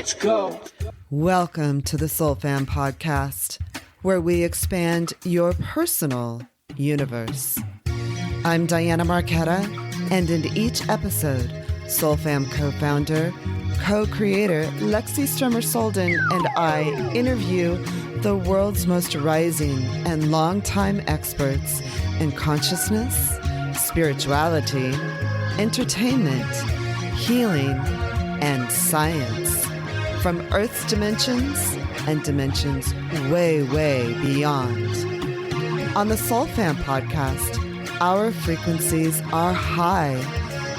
Let's go. Welcome to the Soul Fam podcast, where we expand your personal universe. I'm Diana Marquetta, and in each episode, Soul Fam co-founder, co-creator Lexi Strummer-Solden and I interview the world's most rising and longtime experts in consciousness, spirituality, entertainment, healing, and science. From Earth's dimensions and dimensions way, way beyond. On the Soul Fam podcast, our frequencies are high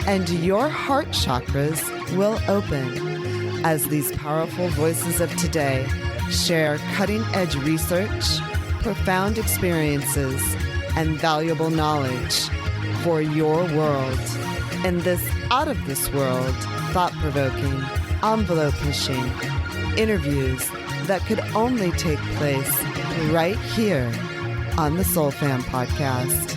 and your heart chakras will open as these powerful voices of today share cutting-edge research, profound experiences, and valuable knowledge for your world in this out-of-this-world, thought-provoking, envelope-pushing interviews that could only take place right here on the Soul Fam podcast.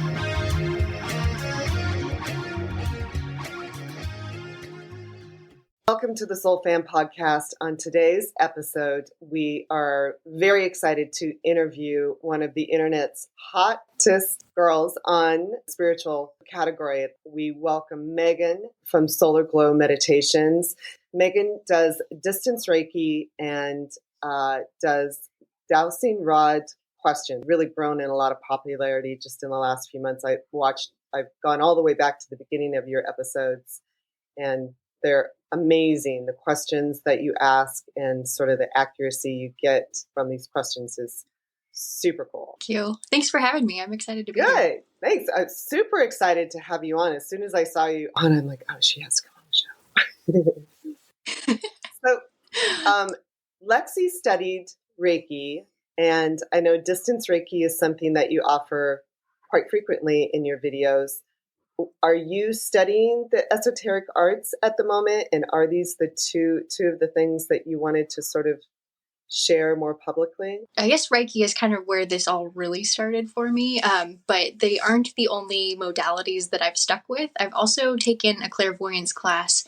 Welcome to the Soul Fam podcast. On today's episode, we are very excited to interview one of the internet's hottest girls on spiritual category. We welcome Megan from Solar Glow Meditations. Megan does distance Reiki and does dowsing rod questions. Really grown in a lot of popularity just in the last few months. I've gone all the way back to the beginning of your episodes, and they're amazing. The questions that you ask and sort of the accuracy you get from these questions is super cool. Thank you. Thanks for having me. I'm excited to be here. Good. Thanks. I'm super excited to have you on. As soon as I saw you on, I'm like, oh, she has to come on the show. So, Lexi studied Reiki, and I know distance Reiki is something that you offer quite frequently in your videos. Are you studying the esoteric arts at the moment? And are these the two of the things that you wanted to sort of share more publicly? I guess Reiki is kind of where this all really started for me, but they aren't the only modalities that I've stuck with. I've also taken a clairvoyance class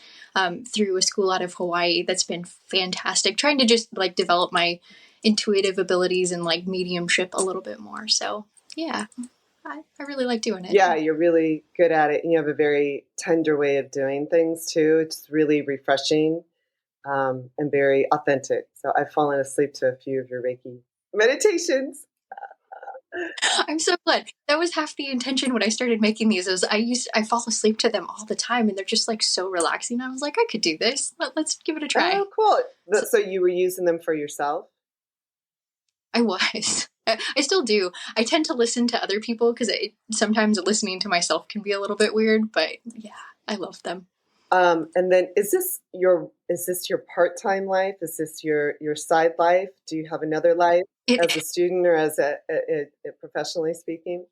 through a school out of Hawaii that's been fantastic, trying to just like develop my intuitive abilities and like mediumship a little bit more. So yeah. I really like doing it. Yeah, you're really good at it. And you have a very tender way of doing things too. It's really refreshing and very authentic. So I've fallen asleep to a few of your Reiki meditations. I'm so glad. That was half the intention when I started making these. I fall asleep to them all the time, and they're just like so relaxing. I was like, I could do this. Let's give it a try. Oh, cool. So you were using them for yourself? I was. I still do. I tend to listen to other people because sometimes listening to myself can be a little bit weird, but yeah, I love them. And then is this your part-time life? Is this your side life? Do you have another life as a student or as a professionally speaking?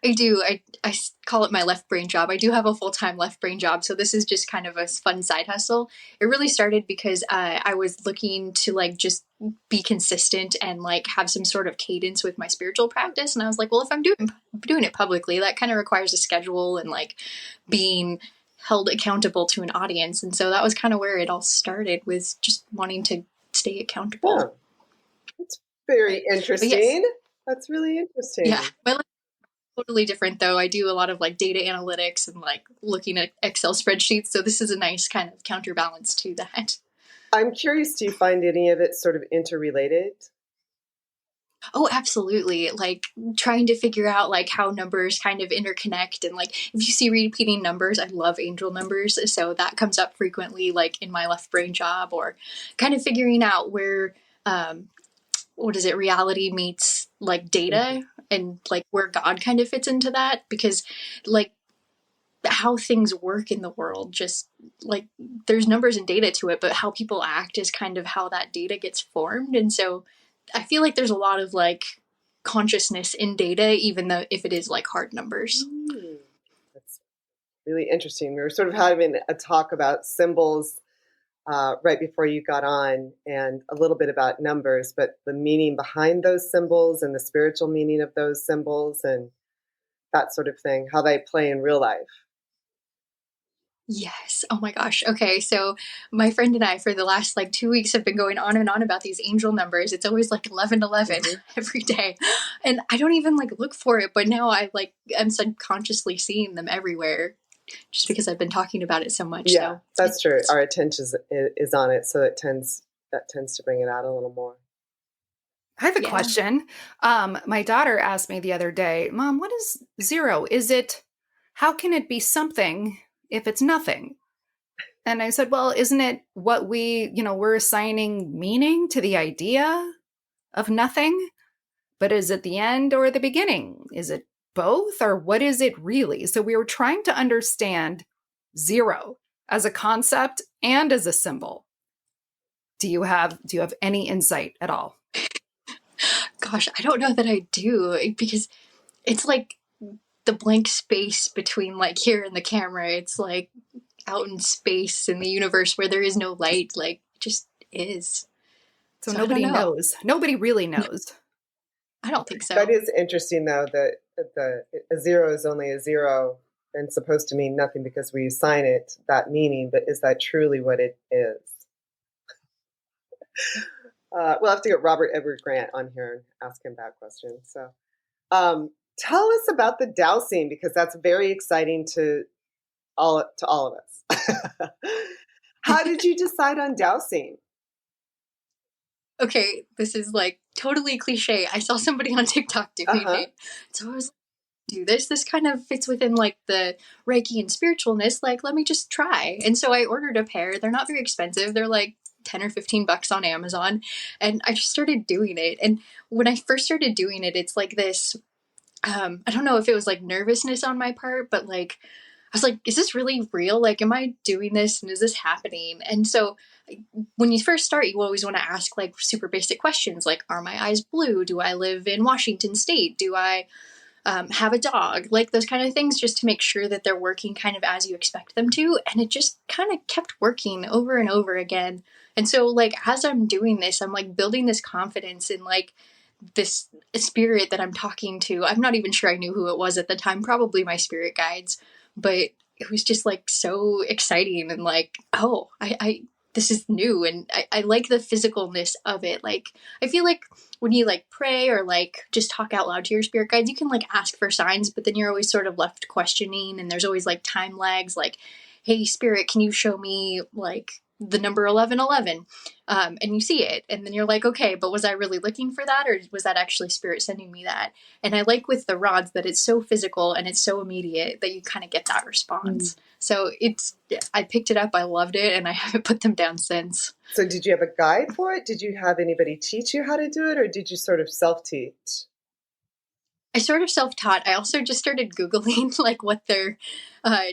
I do. I call it my left brain job. I do have a full-time left brain job, so this is just kind of a fun side hustle. It really started because I was looking to like just be consistent and like have some sort of cadence with my spiritual practice. And I was like, well, if I'm doing it publicly, that kind of requires a schedule and like being held accountable to an audience. And so that was kind of where it all started, with just wanting to stay accountable. Oh, that's very interesting. Yes. That's really interesting. Yeah. My life is totally different though. I do a lot of like data analytics and like looking at Excel spreadsheets. So this is a nice kind of counterbalance to that. I'm curious, do you find any of it sort of interrelated? Oh, absolutely. Like trying to figure out like how numbers kind of interconnect. And like, if you see repeating numbers, I love angel numbers. So that comes up frequently, like in my left brain job, or kind of figuring out where, reality meets like data, and like where God kind of fits into that, because like how things work in the world, just like there's numbers and data to it, but how people act is kind of how that data gets formed. And so I feel like there's a lot of like consciousness in data, even though if it is like hard numbers. That's really interesting. We were sort of having a talk about symbols right before you got on, and a little bit about numbers, but the meaning behind those symbols and the spiritual meaning of those symbols and that sort of thing, how they play in real life. Yes. Oh my gosh. Okay. So my friend and I, for the last like 2 weeks, have been going on and on about these angel numbers. It's always like 1111 Hmm. every day. And I don't even like look for it, but now I like, I'm subconsciously seeing them everywhere just because I've been talking about it so much. Yeah, So that's true. it's, Our attention is on it, so that tends to bring it out a little more. I have a yeah. question. My daughter asked me the other day, Mom, what is zero? How can it be something if it's nothing? And I said, well, isn't it what we're assigning meaning to the idea of nothing? But is it the end or the beginning? Is it both or what is it really? So we were trying to understand zero as a concept and as a symbol. Do you have any insight at all? Gosh, I don't know that I do because it's like the blank space between like here and the camera. It's like out in space in the universe where there is no light, like just is. So So I don't nobody know. knows. Nobody really knows. I don't think That so. is interesting, though, that a zero is only a zero and supposed to mean nothing because we assign it that meaning. But is that truly what it is? We'll have to get Robert Edward Grant on here and ask him that question. So, tell us about the dowsing because that's very exciting to all of us. How did you decide on dowsing? Okay, this is like totally cliche. I saw somebody on TikTok Uh doing huh. it. So I was like, do this. This kind of fits within like the Reiki and spiritualness. Like, let me just try. And so I ordered a pair. They're not very expensive. They're like 10 or 15 bucks on Amazon. And I just started doing it. And when I first started doing it, it's like this I don't know if it was like nervousness on my part, but like I was like, is this really real? Like, am I doing this and is this happening? And so when you first start, you always want to ask like super basic questions like, are my eyes blue? Do I live in Washington State? Do I have a dog? Like those kind of things, just to make sure that they're working kind of as you expect them to. And it just kind of kept working over and over again. And so, like, as I'm doing this, I'm like building this confidence in like this spirit that I'm talking to. I'm not even sure I knew who it was at the time, probably my spirit guides, but it was just like so exciting and like, oh, I this is new and I like the physicalness of it. Like, I feel like when you like pray or like just talk out loud to your spirit guides, you can like ask for signs, but then you're always sort of left questioning and there's always like time lags, like, hey, spirit, can you show me like the number 1111? And you see it and then you're like, okay, but was I really looking for that or was that actually spirit sending me that? And I like with the rods that it's so physical and it's so immediate that you kind of get that response. So I picked it up, I loved it, and I haven't put them down since. So, did you have a guide for it? Did you have anybody teach you how to do it, or did you sort of self-teach? I sort of self-taught. I also just started Googling like what their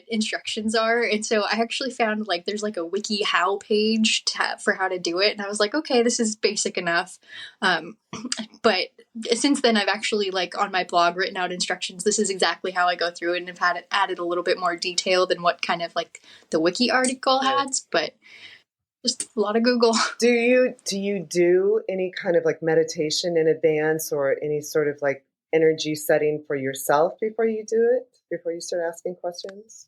instructions are. And so I actually found like there's like a wiki how page for how to do it. And I was like, okay, this is basic enough. Um, but since then I've actually like on my blog written out instructions. This is exactly how I go through it and have had it added a little bit more detail than what kind of like the wiki article Right. has. But just a lot of Google. Do you do any kind of like meditation in advance or any sort of like energy setting for yourself before you do it? Before you start asking questions?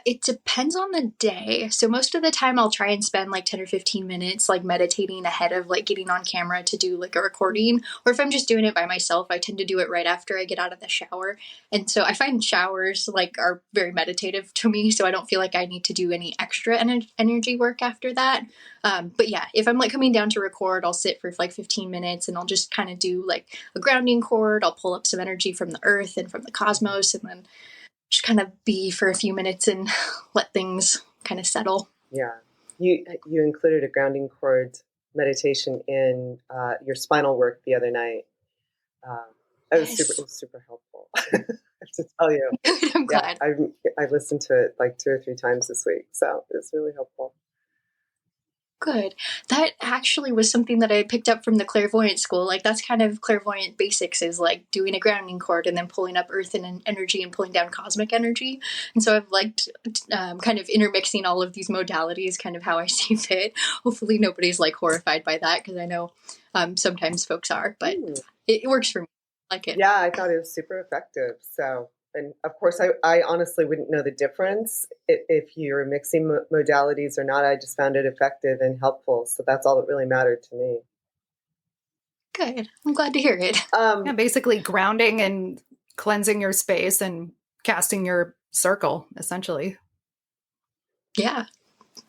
It depends on the day. So most of the time I'll try and spend like 10 or 15 minutes like meditating ahead of like getting on camera to do like a recording. Or if I'm just doing it by myself, I tend to do it right after I get out of the shower. And so I find showers like are very meditative to me. So I don't feel like I need to do any extra energy work after that. But yeah, if I'm like coming down to record, I'll sit for like 15 minutes and I'll just kind of do like a grounding cord. I'll pull up some energy from the earth and from the cosmos and then just kind of be for a few minutes and let things kind of settle. Yeah. You included a grounding cord meditation in your spinal work the other night. Um, it Yes. was super helpful. I have to tell you. I'm Yeah, glad. I've listened to it like 2 or 3 times this week, so it's really helpful. Good. That actually was something that I picked up from the clairvoyant school. Like that's kind of clairvoyant basics is like doing a grounding cord and then pulling up earth and energy and pulling down cosmic energy. And so I've liked kind of intermixing all of these modalities, kind of how I see fit. Hopefully nobody's like horrified by that because I know sometimes folks are, but Hmm. it works for me. I like it. Yeah, I thought it was super effective. So And of course, I honestly wouldn't know the difference if you're mixing modalities or not. I just found it effective and helpful. So that's all that really mattered to me. Good. I'm glad to hear it. Yeah, basically grounding and cleansing your space and casting your circle, essentially. Yeah,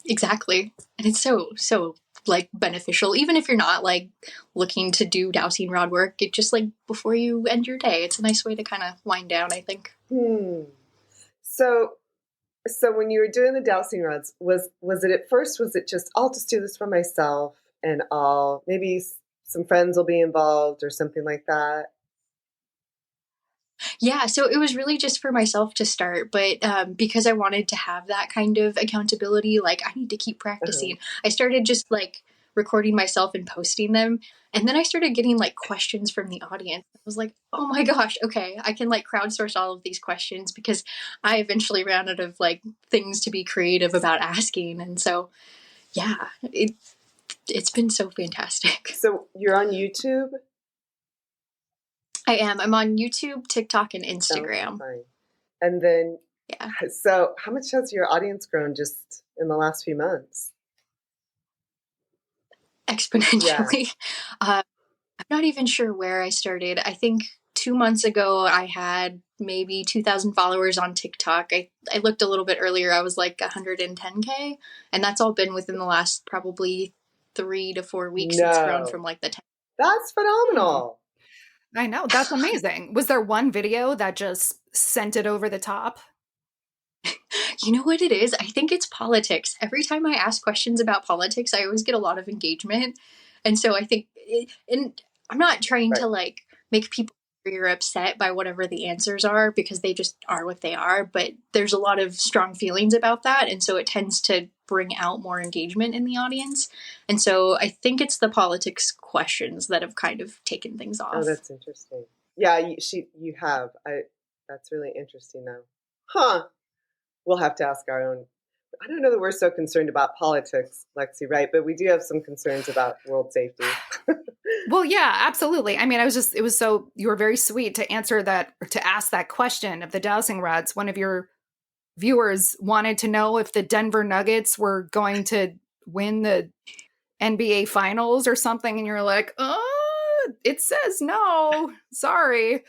exactly. And it's so like beneficial, even if you're not like looking to do dowsing rod work. It just like before you end your day, it's a nice way to kind of wind down, I think. So when you were doing the dowsing rods, was it at first, was it just, I'll just do this for myself and I'll maybe some friends will be involved or something like that? Yeah, so it was really just for myself to start, but because I wanted to have that kind of accountability, like I need to keep practicing, I started just like recording myself and posting them. And then I started getting like questions from the audience. I was like, oh my gosh, okay, I can like crowdsource all of these questions because I eventually ran out of like things to be creative about asking. And so, yeah, it's been so fantastic. So you're on YouTube? I am. I'm on YouTube, TikTok, and Instagram. Oh, and then, yeah. So how much has your audience grown just in the last few months? Exponentially. Yeah. I'm not even sure where I started. I think 2 months ago I had maybe 2,000 followers on TikTok. I looked a little bit earlier. I was like 110K, and that's all been within the last probably 3 to 4 weeks. No. It's grown from like the 10. That's phenomenal. I know. That's amazing. Was there one video that just sent it over the top? You know what it is? I think it's politics. Every time I ask questions about politics, I always get a lot of engagement. And so I think, and I'm not trying to like make people angry or upset by whatever the answers are because they just are what they are. But there's a lot of strong feelings about that. And so it tends to bring out more engagement in the audience. And so I think it's the politics questions that have kind of taken things off. Oh, that's interesting. Yeah, you have. That's really interesting though. Huh. We'll have to ask our own. I don't know that we're so concerned about politics, Lexi, right? But we do have some concerns about world safety. Well, yeah, absolutely. I mean, you were very sweet to answer that, or to ask that question of the dowsing rods. One of your viewers wanted to know if the Denver Nuggets were going to win the NBA finals or something. And you're like, oh, it says no, sorry.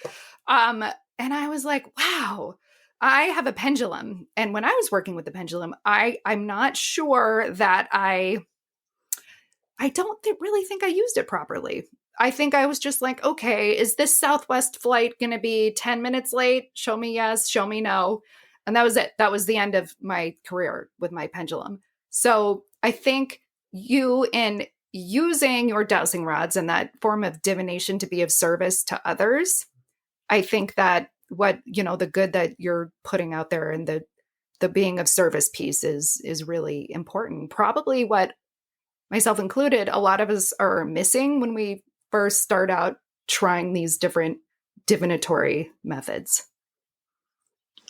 And I was like, wow. I have a pendulum. And when I was working with the pendulum, I'm not sure that I don't really think I used it properly. I think I was just like, okay, is this Southwest flight going to be 10 minutes late? Show me yes, show me no. And that was it. That was the end of my career with my pendulum. So I think you, in using your dowsing rods and that form of divination to be of service to others, I think that the good that you're putting out there and the being of service piece is really important. Probably what, myself included, a lot of us are missing when we first start out trying these different divinatory methods.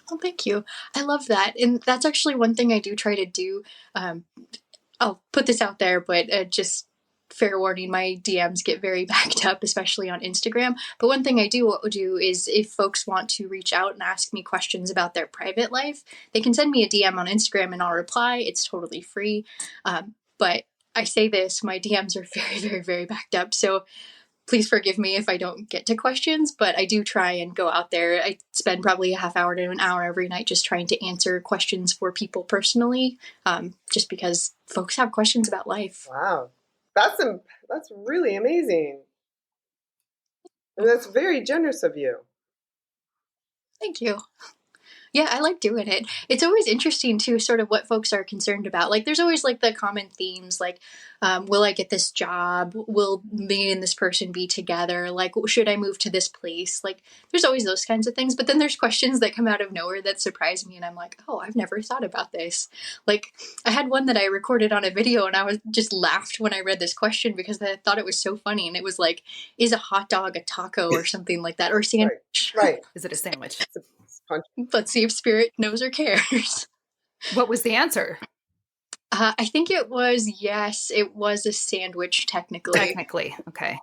Oh, thank you. I love that. And that's actually one thing I do try to do. I'll put this out there, but just fair warning, my DMs get very backed up, especially on Instagram. But one thing I do is if folks want to reach out and ask me questions about their private life, they can send me a DM on Instagram and I'll reply. It's totally free. But I say this, my DMs are very, very, very backed up. So please forgive me if I don't get to questions, but I do try and go out there. I spend probably a half hour to an hour every night just trying to answer questions for people personally, just because folks have questions about life. Wow. That's really amazing. And that's very generous of you. Thank you. Yeah, I like doing it. It's always interesting too, sort of what folks are concerned about. Like there's always like the common themes, like, will I get this job? Will me and this person be together? Like, should I move to this place? Like there's always those kinds of things. But then there's questions that come out of nowhere that surprise me. And I'm like, oh, I've never thought about this. Like I had one that I recorded on a video and I was just laughed when I read this question because I thought it was so funny. And it was like, is a hot dog a taco or something like that? Or sandwich? Right. Is it a sandwich? Let's see if spirit knows or cares. What was the answer? I think it was yes. It was a sandwich, technically. Okay.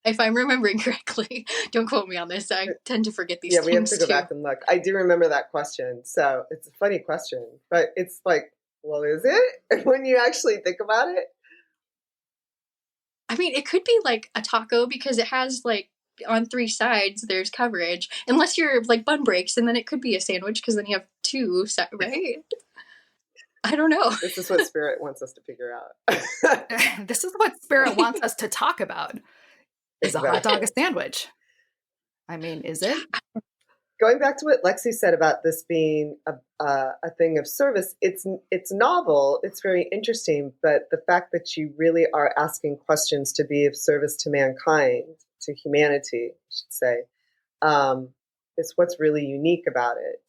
if I'm remembering correctly. Don't quote me on this. I tend to forget these Yeah, we have to things go too. back and look. I do remember that question. So it's a funny question, but it's like, well, is it? When you actually think about it? I mean, it could be like a taco because it has like on three sides there's coverage. Unless you're like bun breaks, and then it could be a sandwich because then you have two, right? I don't know. This is what Spirit wants us to figure out. This is what Spirit Right? wants us to talk about. Is a hot dog Exactly. a sandwich? I mean, is it? Going back to what Lexi said about this being a thing of service, it's novel, it's very interesting, but the fact that you really are asking questions to be of service to mankind, to humanity, I should say, is what's really unique about it.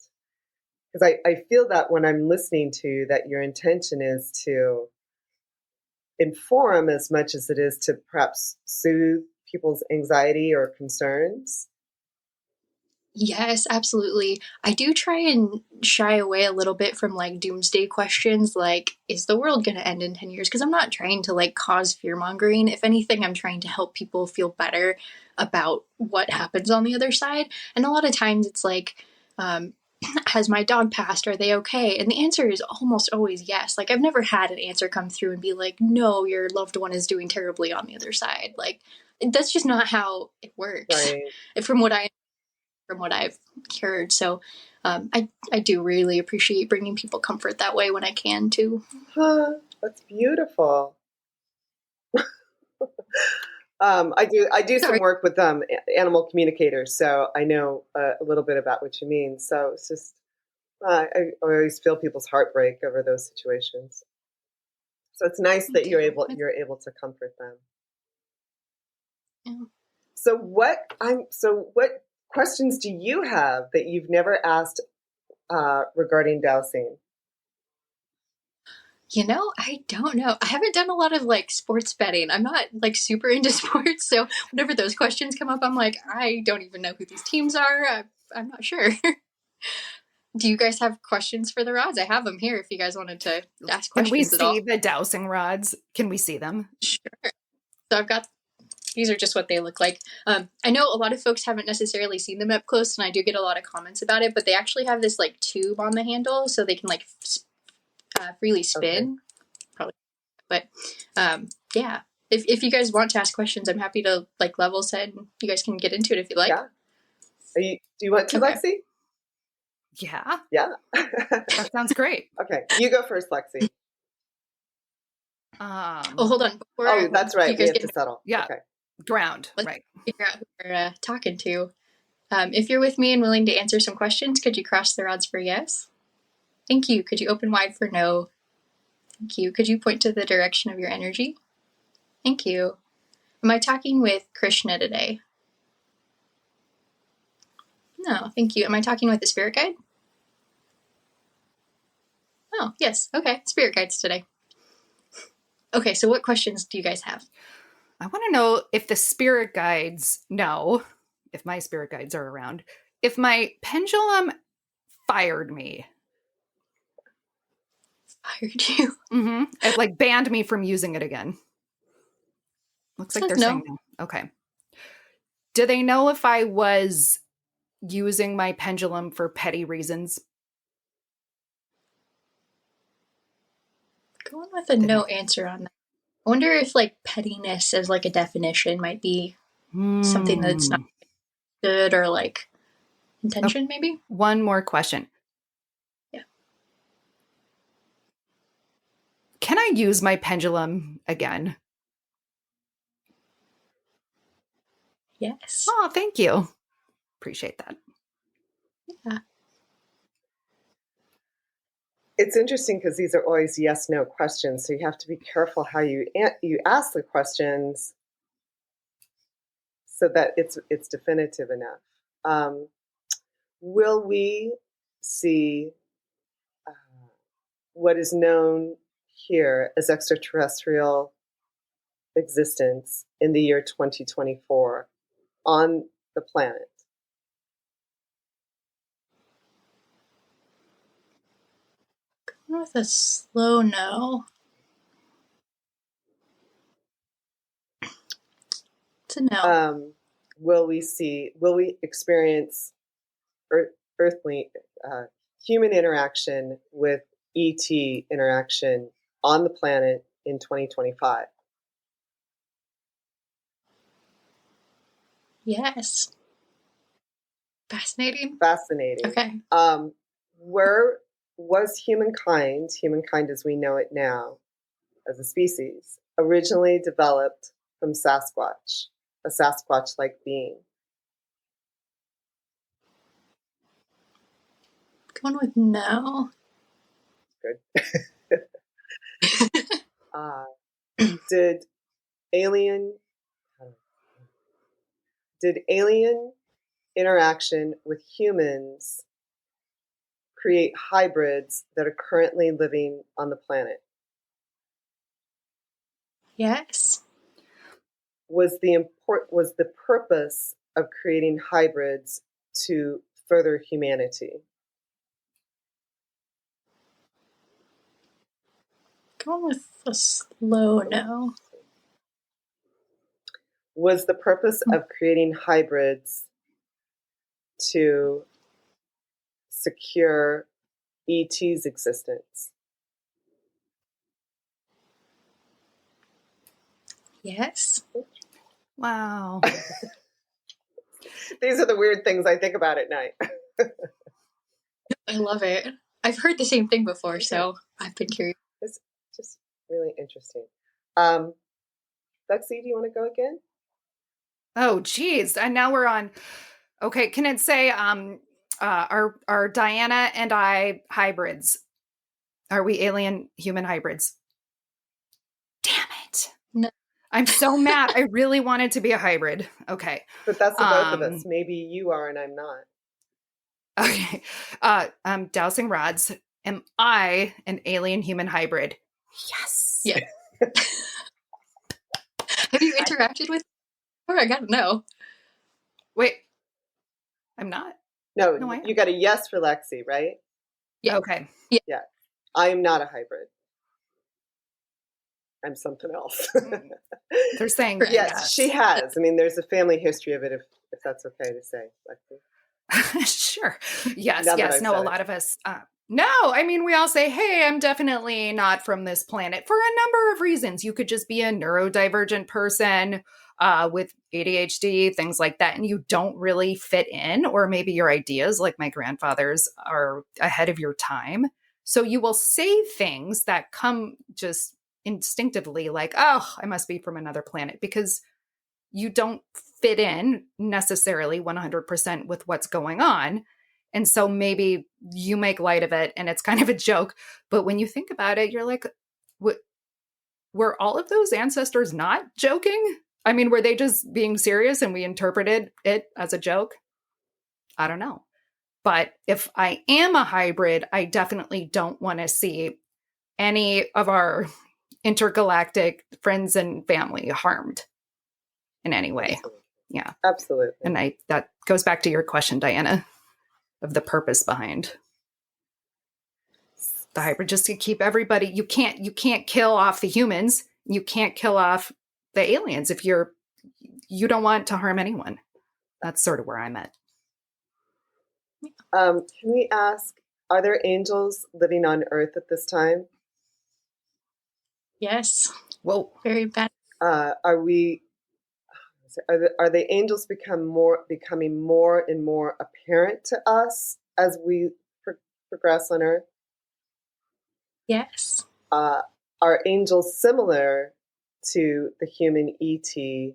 Because I feel that when I'm listening to you, that your intention is to inform as much as it is to perhaps soothe people's anxiety or concerns. Yes, absolutely. I do try and shy away a little bit from like doomsday questions like, is the world going to end in 10 years? Because I'm not trying to like cause fear mongering. If anything, I'm trying to help people feel better about what happens on the other side. And a lot of times it's like, has my dog passed? Are they okay? And the answer is almost always yes. Like, I've never had an answer come through and be like, no, your loved one is doing terribly on the other side. Like, that's just not how it works. Right. From what I've heard. So I do really appreciate bringing people comfort that way when I can too. That's beautiful. I do some Sorry. work with animal communicators, so I know a little bit about what you mean. So it's just I always feel people's heartbreak over those situations. So it's nice Me that you're too. able to comfort them. Yeah. So what questions do you have that you've never asked regarding dowsing? You know, I don't know. I haven't done a lot of like sports betting. I'm not like super into sports, so whenever those questions come up, I'm like, I don't even know who these teams are. I'm not sure. Do you guys have questions for the rods? I have them here if you guys wanted to ask Can we questions at see all. the dowsing rods? Can we see them? Sure. So I've got these are just what they look like. I know a lot of folks haven't necessarily seen them up close, and I do get a lot of comments about it. But they actually have this like tube on the handle, so they can like freely Okay. spin. Probably, but yeah. If you guys want to ask questions, I'm happy to like level set. And you guys can get into it if you like. Yeah. Do you want to, Okay. Lexi? Yeah, Yeah. that sounds great. Okay. You go first, Lexi. Oh, hold on. Oh, that's right. You We guys have get to settle. Yeah, Okay. drowned. let's Right. figure out who we're talking to. If you're with me and willing to answer some questions, could you cross the rods for yes? Thank you. Could you open wide for no? Thank you. Could you point to the direction of your energy? Thank you. Am I talking with Krishna today? No, thank you. Am I talking with a spirit guide? Oh, yes. Okay, spirit guides today. Okay, so what questions do you guys have? I want to know if the spirit guides know, if my spirit guides are around, if my pendulum fired me. Fired you. It like banned me from using it again. Looks like Says they're no. saying no. Okay. Do they know if I was using my pendulum for petty reasons? Going with a no answer on that. I wonder if like pettiness as like a definition might be something that's not Hmm. good or like Oh, intention maybe. one more question. Yeah. Can I use my pendulum again? Yes. Oh, thank you. Appreciate that. Yeah. It's interesting because these are always yes/no questions, so you have to be careful how you ask the questions so that it's definitive enough. Um, will we see uh, what is known here as extraterrestrial existence in the year 2024 on the planet? Going with a slow no. To know. Will we experience earthly human interaction with ET interaction on the planet in 2025? Yes. Fascinating. Fascinating. Okay. Where was humankind as we know it now, as a species, originally developed from Sasquatch, a Sasquatch-like being? Going with no. Good. uh, did alien did alien interaction with humans create hybrids that are currently living on the planet? Yes. Was the purpose of creating hybrids to further humanity? Going with a slow no. Was the purpose of creating hybrids to secure ET's existence? Yes. Wow. These are the weird things I think about at night. I love it. I've heard the same thing before, so I've been curious. It's just really interesting. Lexi, do you want to go again? Oh, geez. And now we're on. Okay, can it say are Diana and I hybrids? Are we alien human hybrids? Damn it. No. I'm so mad. I really wanted to be a hybrid. Okay. But that's the both of us. Maybe you are and I'm not. Okay. Dowsing rods. Am I an alien human hybrid? Yes. Yeah. Have you interacted with her? I gotta know. Wait. I'm not? No, No, I am. you got a yes for Lexi, right? Yeah. Okay. Yeah. I am not a hybrid. I'm something else. They're saying that, yes, she has. I mean, there's a family history of it, if that's okay to say, Lexi. Sure. Yes. Now that Yes. I've No, said a it. lot of us. No, I mean, we all say, hey, I'm definitely not from this planet for a number of reasons. You could just be a neurodivergent person with ADHD, things like that, and you don't really fit in, or maybe your ideas, like my grandfather's, are ahead of your time. So you will say things that come just instinctively, like, oh, I must be from another planet, because you don't fit in necessarily 100% with what's going on. And so maybe you make light of it and it's kind of a joke. But when you think about it, you're like, were all of those ancestors not joking? I mean, were they just being serious and we interpreted it as a joke? I don't know. But if I am a hybrid, I definitely don't want to see any of our intergalactic friends and family harmed in any way. Absolutely. Yeah. Absolutely. And that goes back to your question, Diana, of the purpose behind the hybrid, just to keep everybody. You can't kill off the humans. You can't kill off the aliens if you don't want to harm anyone. That's sort of where I'm at. Can we ask, are there angels living on Earth at this time? Yes. Whoa. Very bad. Are the angels becoming more and more apparent to us as we progress on Earth? Yes. Are angels similar to the human ET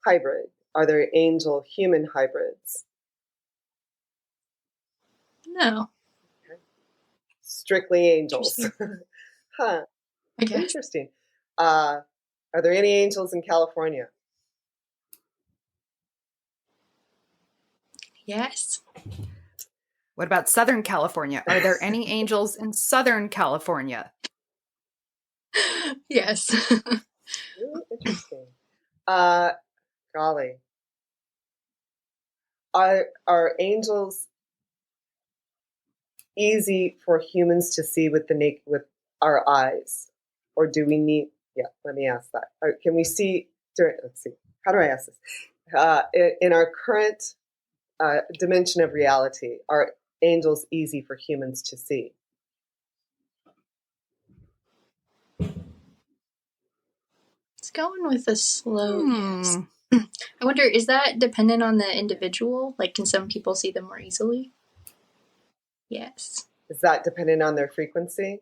hybrid? Are there angel human hybrids? No. Okay. Strictly angels. Huh. I guess. Interesting. Are there any angels in California? Yes. What about Southern California? Are there any angels in Southern California? Yes. Really interesting. Golly. Are angels easy for humans to see with our eyes, or do we need? Yeah, let me ask that. Can we see? Let's see. how do I ask this? In our current dimension of reality, are angels easy for humans to see? It's going with a slow yes. I wonder, is that dependent on the individual? Like, can some people see them more easily? Yes. Is that dependent on their frequency?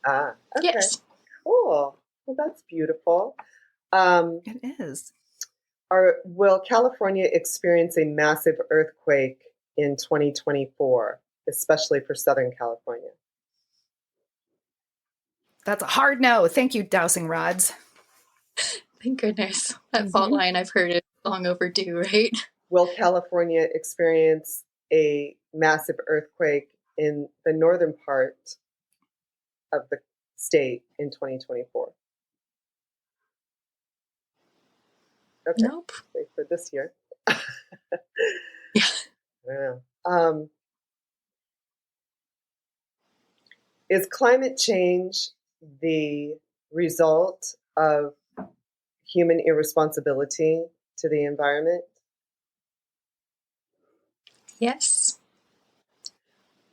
Ah, okay. Yes. Cool. Well, that's beautiful. It is. Will California experience a massive earthquake in 2024, especially for Southern California? That's a hard no. Thank you, dowsing rods. Thank goodness. That fault line I've heard is long overdue, right? Will California experience a massive earthquake in the northern part of the state in 2024? Okay. Nope. Wait for this year. Yeah. I don't know. Is climate change the result of human irresponsibility to the environment? Yes.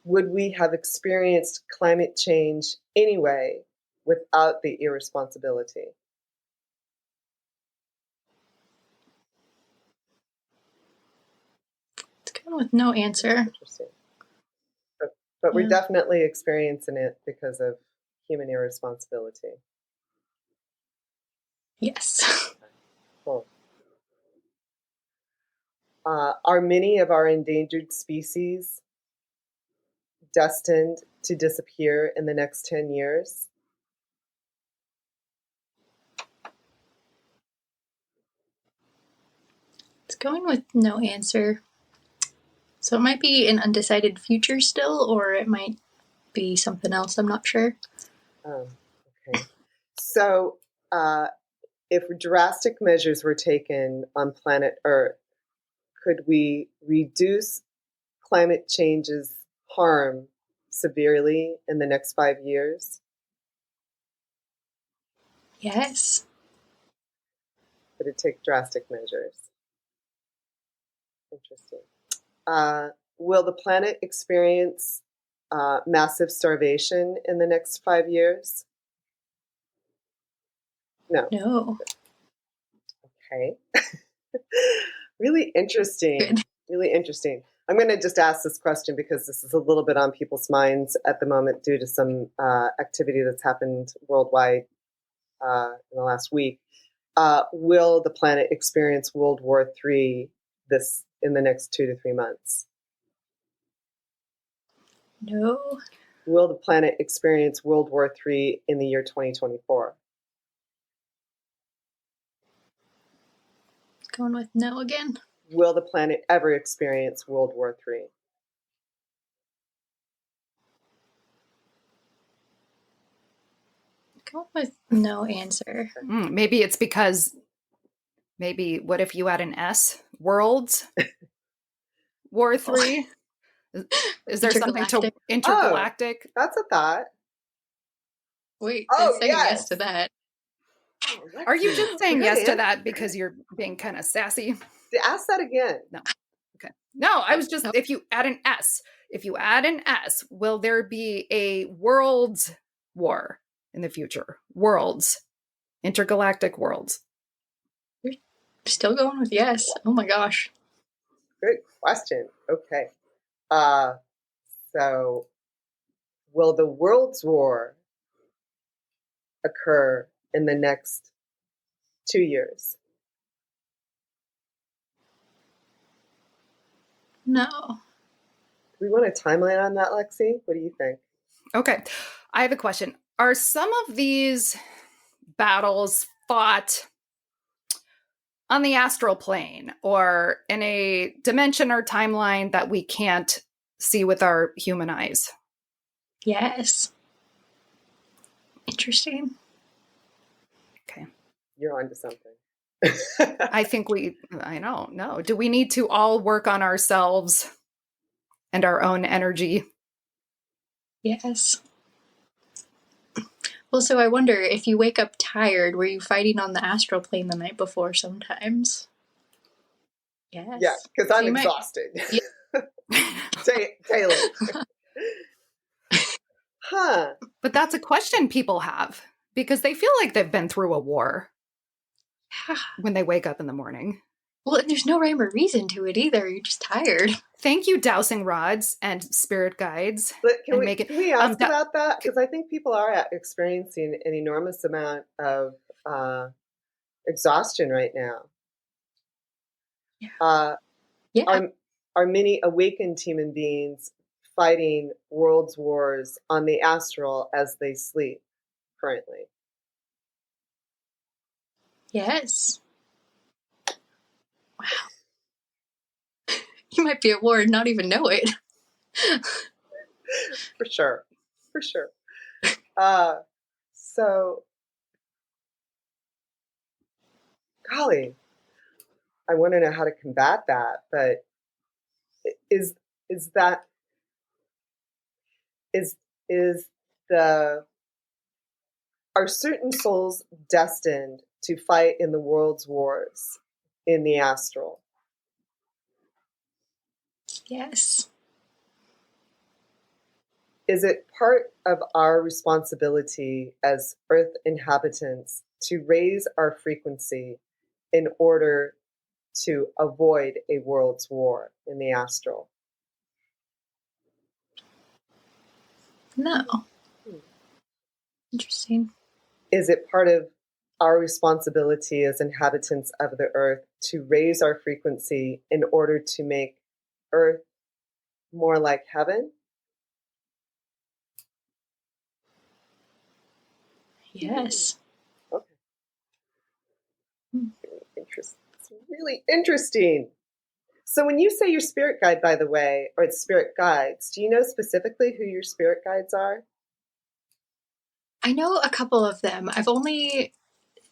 Would we have experienced climate change anyway without the irresponsibility? It's going with no answer. Interesting. But we're definitely experiencing it because of human irresponsibility. Yes. Cool. Are many of our endangered species destined to disappear in the next 10 years? It's going with no answer. So it might be an undecided future still, or it might be something else. I'm not sure. Okay. So, if drastic measures were taken on planet Earth, could we reduce climate change's harm severely in the next 5 years? Yes. Would it take drastic measures? Interesting. Will the planet experience massive starvation in the next 5 years? No. No. Okay. Really interesting. Good. Really interesting. I'm going to just ask this question because this is a little bit on people's minds at the moment due to some activity that's happened worldwide in the last week. Will the planet experience World War III in the next 2 to 3 months? No. Will the planet experience World War III in the year 2024? Going with no again. Will the planet ever experience World War III? Going with no answer. Maybe it's because what if you add an S? Worlds? War 3? Is there something to intergalactic? Oh, that's a thought. Wait, saying yes to that. Oh, are you just saying yes to that because you're being kind of sassy? Ask that again. No. Okay. No, I was just, if you add an S, will there be a world's war in the future? Worlds. Intergalactic worlds. You're still going with yes. Oh my gosh. Good question. Okay. So will the world's war occur in the next 2 years? No. Do we want a timeline on that, Lexi? What do you think? Okay. I have a question. Are some of these battles fought on the astral plane or in a dimension or timeline that we can't see with our human eyes? Yes. Interesting. Okay. You're onto something. I don't know. Do we need to all work on ourselves and our own energy? Yes. Well, so I wonder if you wake up tired, were you fighting on the astral plane the night before sometimes? Yeah, Yes. because So I'm you might. exhausted Yeah. daily. Huh. But that's a question people have because they feel like they've been through a war when they wake up in the morning. Well, and there's no rhyme or reason to it either. You're just tired. Thank you, dowsing rods and spirit guides, But and make it. can we ask about that? Because I think people are experiencing an enormous amount of exhaustion right now. Yeah. Yeah. Are many awakened human beings fighting world's wars on the astral as they sleep currently? Yes. Wow. You might be at war and not even know it. For sure. For sure. So, golly, I want to know how to combat that. But is that is the are certain souls destined to fight in the world's wars in the astral? Yes. Is it part of our responsibility as Earth inhabitants to raise our frequency in order to avoid a world's war in the astral? No. Interesting. Is it part of our responsibility as inhabitants of the Earth to raise our frequency in order to make Earth more like heaven? Yes. Okay. Interesting. It's really interesting. So when you say your spirit guide, by the way, or it's spirit guides, do you know specifically who your spirit guides are? I know a couple of them.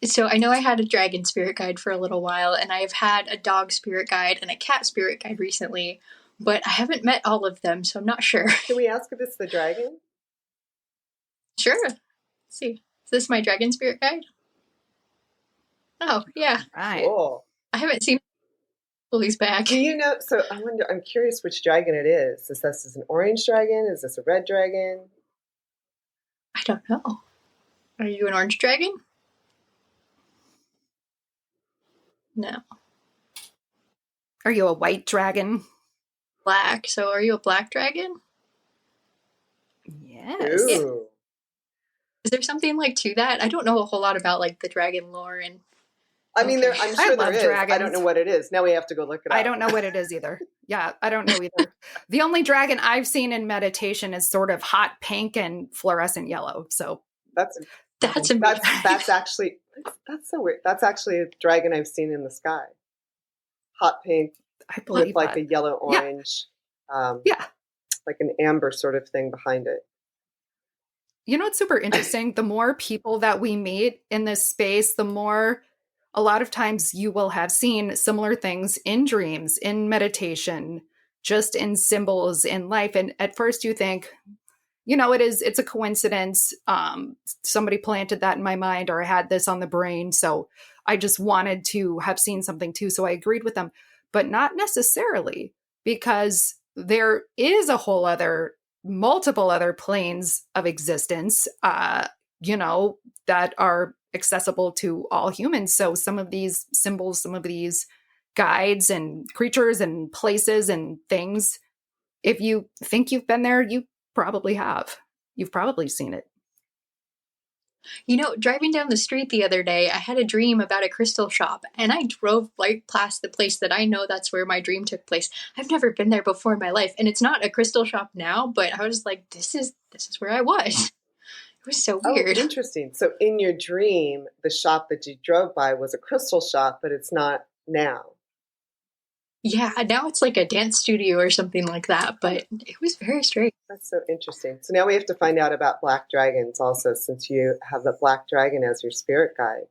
So I know I had a dragon spirit guide for a little while, and I've had a dog spirit guide and a cat spirit guide recently, but I haven't met all of them, so I'm not sure. Can we ask if it's the dragon? Sure. Let's see. Is this my dragon spirit guide? Oh, yeah. Right. Cool. I haven't seen him. Well, he's back. Do you know? So I'm curious which dragon it is. Is this an orange dragon? Is this a red dragon? I don't know. Are you an orange dragon? No. Are you a white dragon? Black. So are you a black dragon? Yes. Ooh. Is there something like to that? I don't know a whole lot about like the dragon lore and I mean, Okay. I'm sure there love is. dragons. I don't know what it is. Now we have to go look it up. I don't know what it is either. Yeah, I don't know either. The only dragon I've seen in meditation is sort of hot pink and fluorescent yellow. So That's amazing. that's actually that's so weird. That's actually a dragon I've seen in the sky. Hot pink I believe with like that. a yellow orange, Yeah. like an amber sort of thing behind it. You know what's super interesting? The more people that we meet in this space, the more a lot of times you will have seen similar things in dreams, in meditation, just in symbols in life. And at first you think, it's a coincidence. Somebody planted that in my mind, or I had this on the brain. So I just wanted to have seen something too. So I agreed with them, but not necessarily, because there is a whole other, multiple other planes of existence, that are accessible to all humans. So some of these symbols, some of these guides and creatures and places and things, if you think you've been there, you probably have. You've probably seen it. Driving down the street the other day, I had a dream about a crystal shop, and I drove right past the place that I know that's where my dream took place. I've never been there before in my life, and it's not a crystal shop now, but I was like, this is where I was. It was so weird. Oh, interesting. So in your dream, the shop that you drove by was a crystal shop, but it's not now. Yeah, now it's like a dance studio or something like that, but it was very strange. That's so interesting. So now we have to find out about black dragons also, since you have the black dragon as your spirit guide.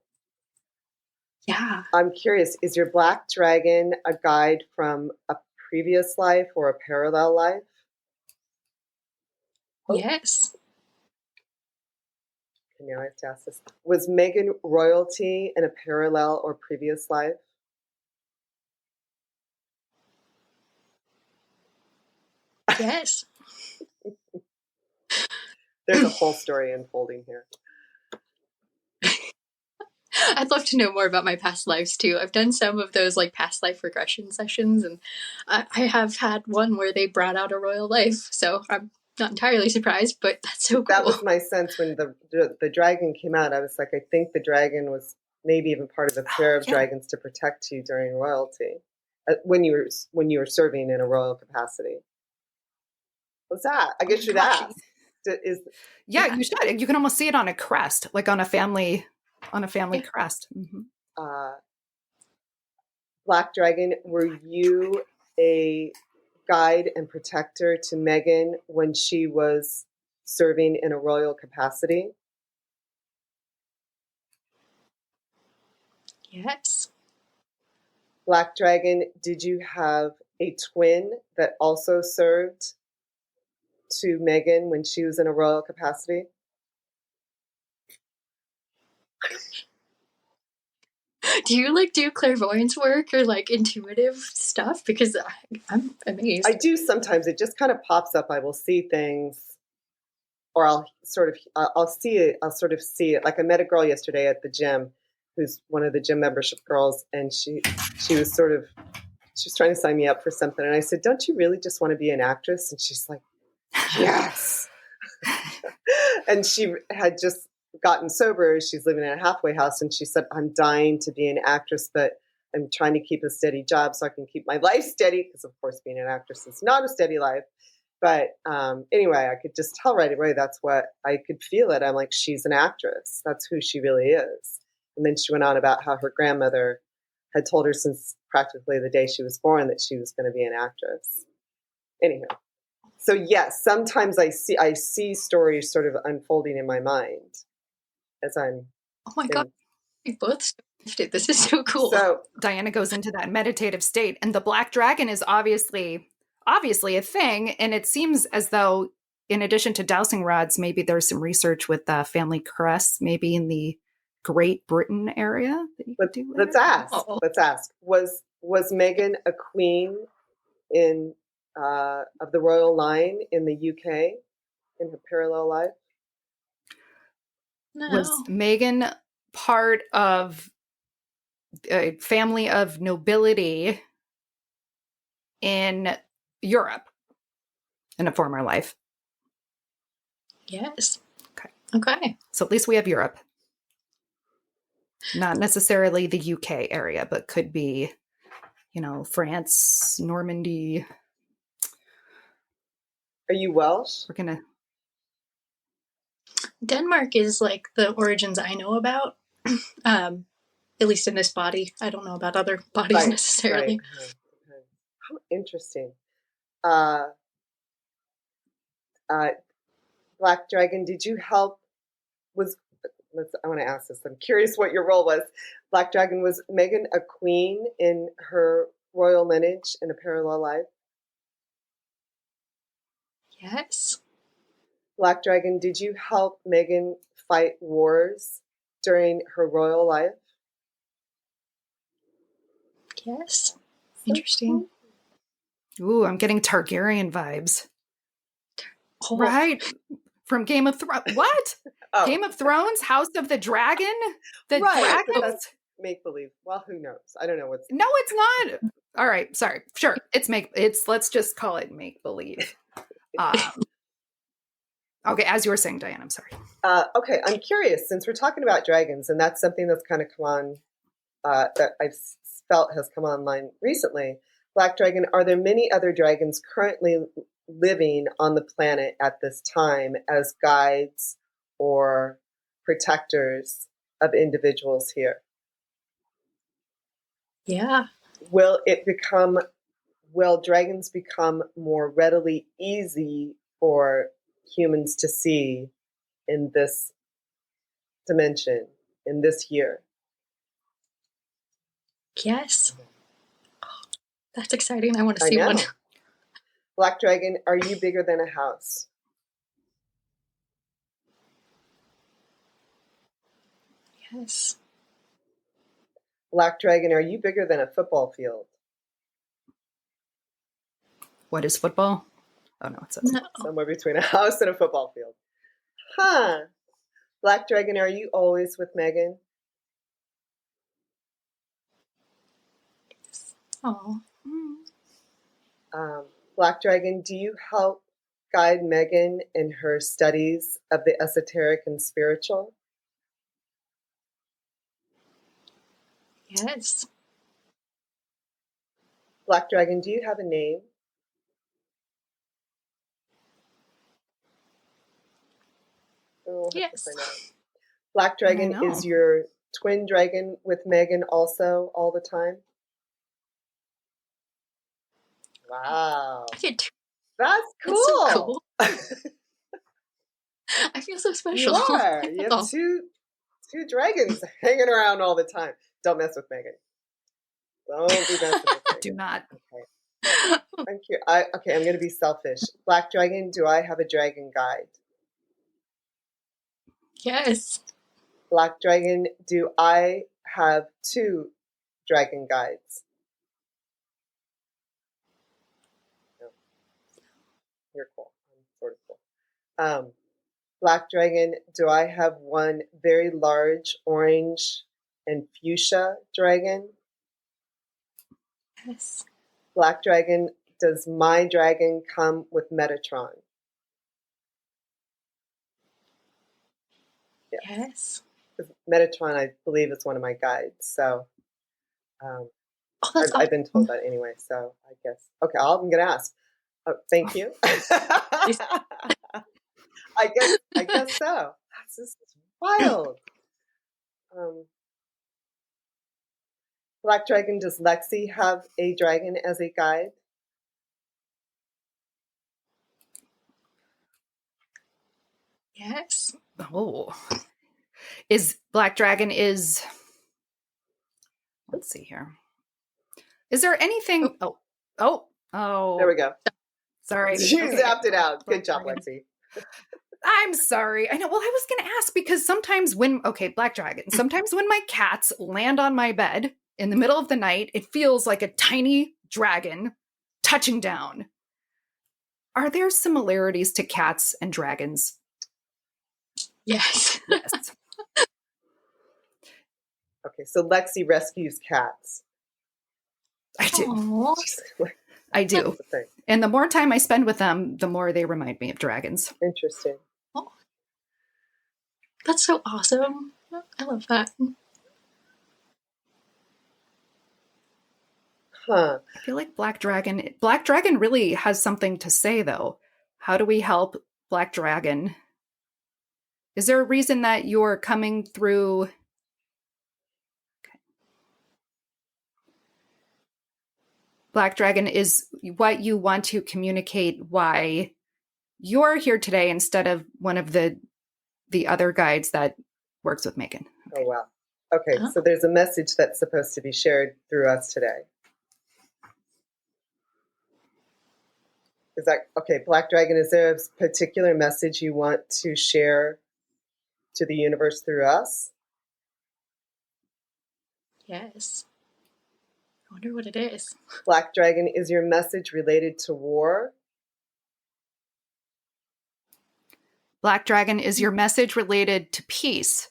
Yeah. I'm curious, is your black dragon a guide from a previous life or a parallel life? Yes. And now I have to ask this. Was Meghan royalty in a parallel or previous life? Yes. There's a whole story unfolding here. I'd love to know more about my past lives too. I've done some of those like past life regression sessions, and I have had one where they brought out a royal life. So I'm not entirely surprised, but that's so cool. That was my sense when the dragon came out. I was like, I think the dragon was maybe even part of the pair of dragons to protect you during royalty when you were serving in a royal capacity. What's that? I guess you'd ask. You should. You can almost see it on a crest, like on a family crest. Mm-hmm. Black Dragon, were you a guide and protector to Meghan when she was serving in a royal capacity? Yes. Black Dragon, did you have a twin that also served to Meghan when she was in a royal capacity? Do you like do clairvoyance work or like intuitive stuff? Because I'm amazed. I do sometimes. It just kind of pops up. I will see things, or I'll see it. I'll sort of see it. Like I met a girl yesterday at the gym, who's one of the gym membership girls, and she was trying to sign me up for something, and I said, "Don't you really just want to be an actress?" And she's like, "Yes." And she had just gotten sober. She's living in a halfway house, and she said, "I'm dying to be an actress, but I'm trying to keep a steady job so I can keep my life steady." Because of course, being an actress is not a steady life. But anyway, I could just tell right away. That's what I could feel it. I'm like, she's an actress. That's who she really is. And then she went on about how her grandmother had told her since practically the day she was born that she was going to be an actress. Anyhow. So yes, sometimes I see stories sort of unfolding in my mind as I'm. Oh my God, we both shifted. This is so cool. So Diana goes into that meditative state, and the black dragon is obviously a thing. And it seems as though, in addition to dowsing rods, maybe there's some research with family crests, maybe in the Great Britain area. Let's ask. Let's ask. Was Meghan a queen in of the royal line in the UK in her parallel life? No. Was Meghan part of a family of nobility in Europe in a former life? Yes. Okay. So at least we have Europe. Not necessarily the UK area, but could be, France, Normandy. Are you Welsh? We're gonna. Denmark is like the origins I know about. At least in this body. I don't know about other bodies necessarily. Right. How interesting. Black Dragon, did you help? I want to ask this. I'm curious what your role was. Black Dragon, was Meghan a queen in her royal lineage in a parallel life? Yes. Black Dragon, did you help Meghan fight wars during her royal life? Yes. Interesting. Ooh, I'm getting Targaryen vibes. Oh. Right? From Game of Thrones. What? Game of Thrones? House of the Dragon? The dragons? That's make-believe. Well, who knows? I don't know what's... No, it's not. All right. Sorry. Sure. Let's just call it make-believe. Okay, as you were saying, Diane, I'm sorry. Okay, I'm curious, since we're talking about dragons, and that's something that's kind of come on, that I've felt has come online recently. Black Dragon, are there many other dragons currently living on the planet at this time as guides or protectors of individuals here? Yeah. Will dragons become more readily easy for humans to see in this dimension, in this year? Yes. That's exciting. I want to see one. Black Dragon, are you bigger than a house? Yes. Black dragon, are you bigger than a football field? What is football? Oh no, it says. No. Somewhere between a house and a football field. Huh. Black dragon, are you always with Megan? Oh. Black dragon, do you help guide Megan in her studies of the esoteric and spiritual? Yes. Black dragon, do you have a name? Oh, we'll have to Yes. find out. Black I dragon, know. is your twin dragon with Megan also all the time? Wow. I get That's That's so cool. cool. I feel so You special. are. You have Oh. two dragons hanging around all the time. Don't mess with Megan. Don't be messing with Megan. Do not. Okay. Thank you. Okay, I'm going to be selfish. Black dragon, do I have a dragon guide? Yes. Black dragon, do I have 2 dragon guides? No. You're cool. I'm sort of cool. Black dragon, do I have one very large orange and fuchsia dragon? Yes. Black dragon, does my dragon come with Metatron? Yes. Yes. 'Cause Metatron, I believe, is one of my guides. So Oh, that's I've been told awesome. that anyway. So I guess. Okay, I'm going to ask. Oh, thank you. I guess so. This is wild. Um, Black dragon, does Lexi have a dragon as a guide? Yes. Oh, is Black Dragon is. Let's see here. Is there anything? Oh. There we go. Sorry. You Okay. zapped it out. Good Black job, Dragon. Lexi. I'm sorry. I know. Well, I was going to ask because sometimes Black Dragon, sometimes when my cats land on my bed in the middle of the night, it feels like a tiny dragon touching down. Are there similarities to cats and dragons? Yes. Yes. Okay, so Lexi rescues cats. I do. Aww. I do. That's the thing. And the more time I spend with them, the more they remind me of dragons. Interesting. Oh, that's so awesome. I love that. Huh. I feel like Black Dragon really has something to say, though. How do we help Black Dragon? Is there a reason that you're coming through? Okay. Black Dragon is what you want to communicate why you're here today instead of one of the other guides that works with Megan. Oh, wow. Okay, Oh. so there's a message that's supposed to be shared through us today. Is that okay, Black Dragon? Is there a particular message you want to share to the universe through us? Yes. I wonder what it is. Black Dragon, is your message related to war? Black Dragon, is your message related to peace?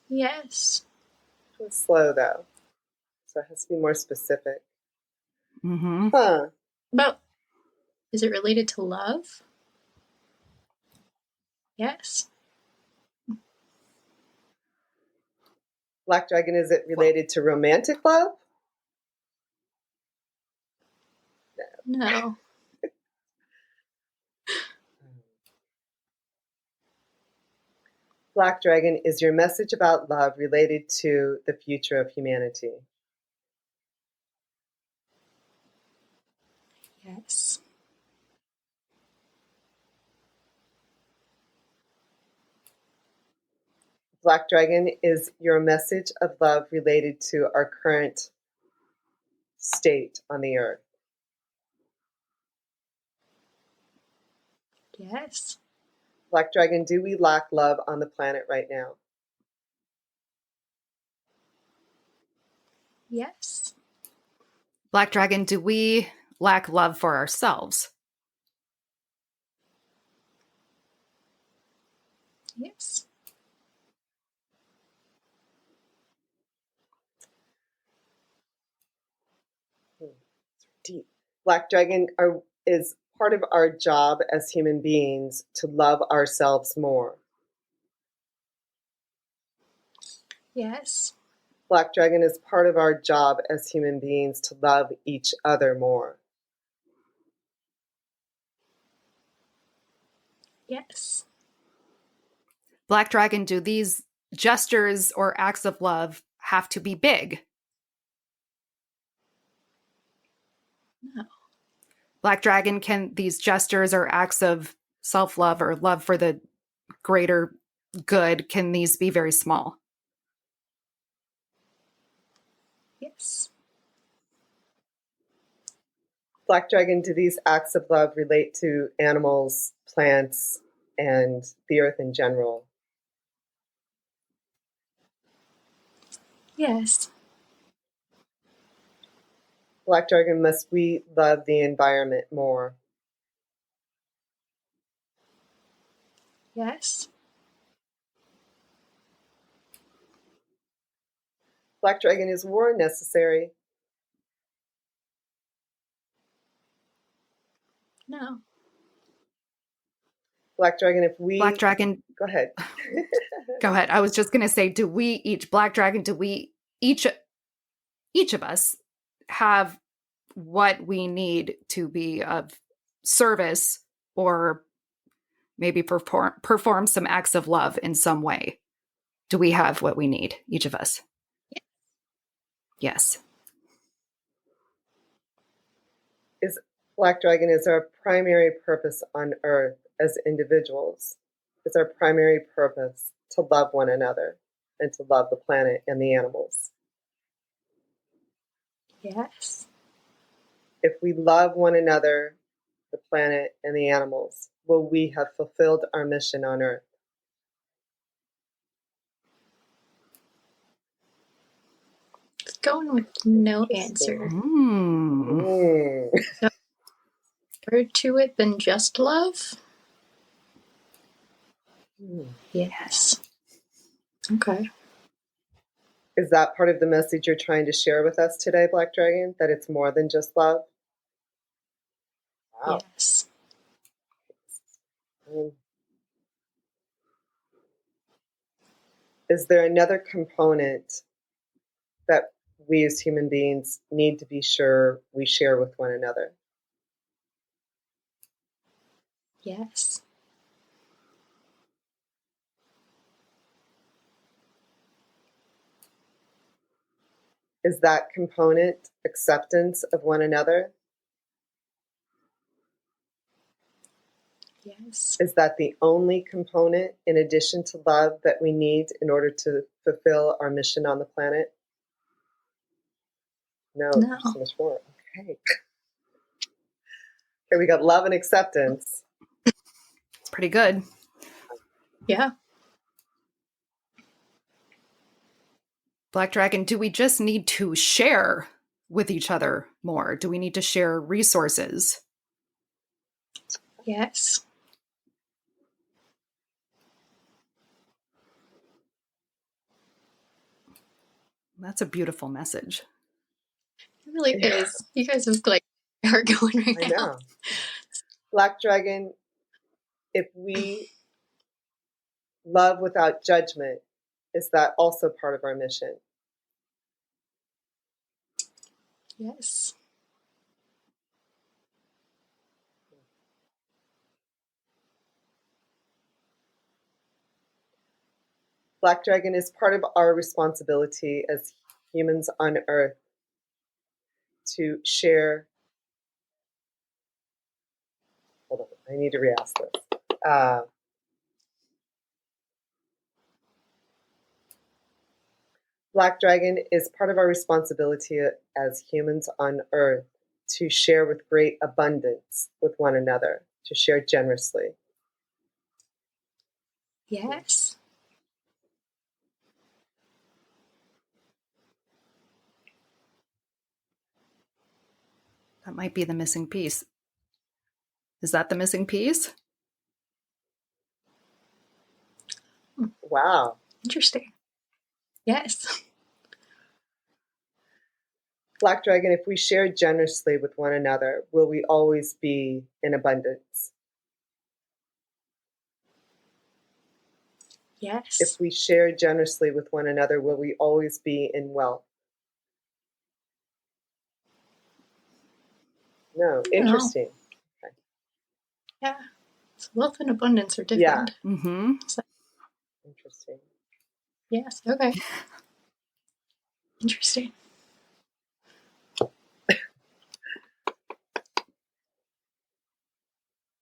Yes. It's slow though, so it has to be more specific. Mm-hmm. Huh. But is it related to love? Yes. Black Dragon, is it related to romantic love? No. Black Dragon, is your message about love related to the future of humanity? Yes. Black Dragon, is your message of love related to our current state on the earth? Yes. Black Dragon, do we lack love on the planet right now? Yes. Black Dragon, do we lack love for ourselves? Yes. Deep. Black Dragon, is part of our job as human beings to love ourselves more. Yes. Black Dragon, is part of our job as human beings to love each other more. Yes. Black Dragon, do these gestures or acts of love have to be big? No. Black Dragon, can these gestures or acts of self-love or love for the greater good, can these be very small? Yes. Black Dragon, do these acts of love relate to animals, plants, and the earth in general? Yes. Black Dragon, must we love the environment more? Yes. Black Dragon, is war necessary? No. Black Dragon, if Black we Dragon, go ahead. go ahead. I was just going to say, do we each, Black Dragon, do we each of us have what we need to be of service or maybe perform some acts of love in some way? Do we have what we need, each of us? Yes. Is Black Dragon, is our primary purpose on earth as individuals, is our primary purpose to love one another and to love the planet and the animals? Yes. If we love one another, the planet, and the animals, will we have fulfilled our mission on earth? Going with no answer. Mm. No more to it than just love? Yes. Okay. Is that part of the message you're trying to share with us today, Black Dragon? That it's more than just love? Wow. Yes. Mm. Is there another component that we as human beings need to be sure we share with one another? Yes. Is that component acceptance of one another? Yes. Is that the only component in addition to love that we need in order to fulfill our mission on the planet? No, No. there's so much more. Okay. Okay, we got love and acceptance. It's pretty good. Yeah. Black Dragon, do we just need to share with each other more? Do we need to share resources? Yes. That's a beautiful message. It really is. You guys have like are going right I now. know. Black Dragon, if we love without judgment, is that also part of our mission? Yes. Black Dragon, is part of our responsibility as humans on Earth to share. Hold on, I need to re-ask this. Black Dragon, is part of our responsibility as humans on Earth to share with great abundance with one another, to share generously. Yes. That might be the missing piece. Is that the missing piece? Wow. Interesting. Yes. Black Dragon, if we share generously with one another, will we always be in abundance? Yes. If we share generously with one another, will we always be in wealth? No. Interesting. Okay. Yeah. So wealth and abundance are different. Yeah. Mm-hmm. So, interesting. Yes. Okay. Interesting.